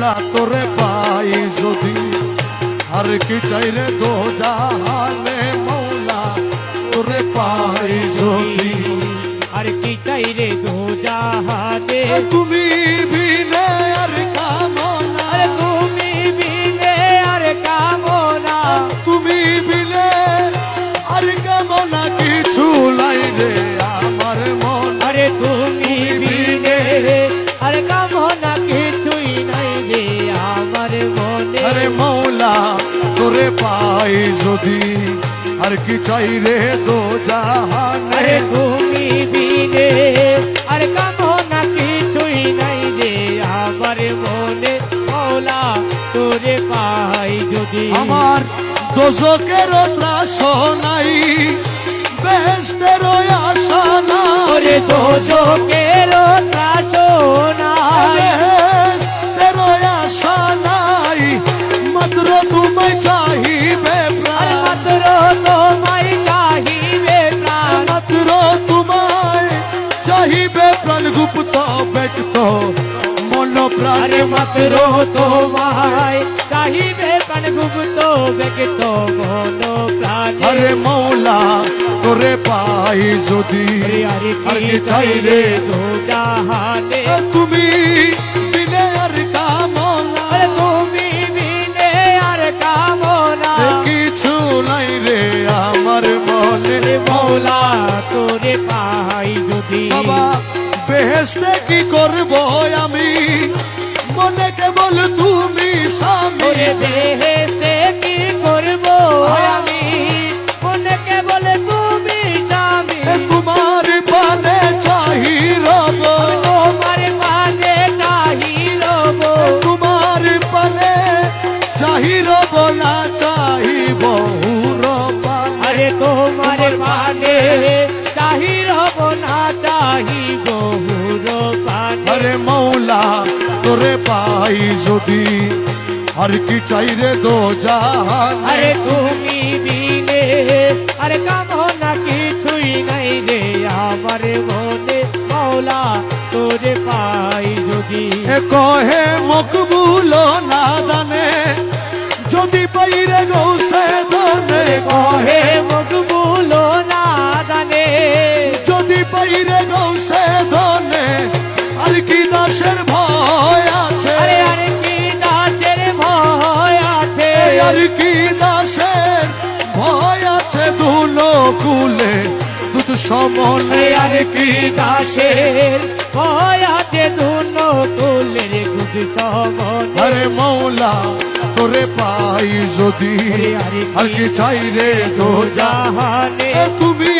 মৌলা তোরে পাই যদি আর কি চাই রে দো জাহানে মৌলা তোরে পাই যদি আর কি চাই রে দো জাহানে তুমি বিনে আর কামনা তুমি বিনে আর কামনা তুমি বিনে আর কামনা কিছু নাই রে আমার মন আরে তুমি বিনে আর কামনা কিছুই নাই রে আমার মনে আরে মৌলা তোরে পাই যদি আর কি চাই রে দো জাহানে আরে তুমি বিনে আর কামনা কিছুই নাই রে আমার মনে মৌলা তোরে পাই যদি আমার দোজকের ত্রাস নাই বেহেশতের আশা নাই ওরে দোজকের ত্রাস নাই বেহেশতের আশা নাই মাত্র তোমায় চাহিবে প্রাণ মাত্র তোমায় চাহিবে প্রাণ মাত্র তোমায় চাহিবে প্রাণ গুপ্ত ব্যক্ত মন প্রাণ আরে মাত্র তোমায় চাহিবে প্রাণ গুপ্ত ব্যক্ত মন প্রাণ আরে মৌলা তোরে পাই যদি আর কি চাই রে দো জাহানে তুমি বিনে আর কামনা আরে তুমি বিনে আর কামনা কিছু নাই রে আমার মনে রে মৌলা তোরে পাই যদি বাবা বেহেশতে কি করব আমি মনে কেবল তুমি স্বামী ওরে দেহেতে কি করব আমি মনে কেবল তুমি স্বামী তোমার পানে চাহি রব তোমার পানে চাহি রব তোমার পানে চাহি রব না চাহি বহু রবা আরে তোমার পানে চাহি রব না চাহি বহুর পানে আরে মৌলা তোরে পাই যদি আর কি চাই রে দো জাহান আরে তুমি বিনে আরে কামনা কিছুই নাই রে আমার মনে মৌলা তোরে পাই যদি কহে মকবুল না দানে যদি পাই রে গৌসে ধনে কহে মকবুল না জানে যদি পাই রে গৌসে ধনে আর কি দাসের ভয় আছে আরে আরে কি দাসের ভয় আছে আর কি দাসের ভয় আছে দুলো কুলে দুধ সমনে আর কি দাসের ভয় আছে দুনো কুলের গুদ সমন আরে মৌলা তোরে পাই যদি আর কি চাই রে দো জাহানে তুমি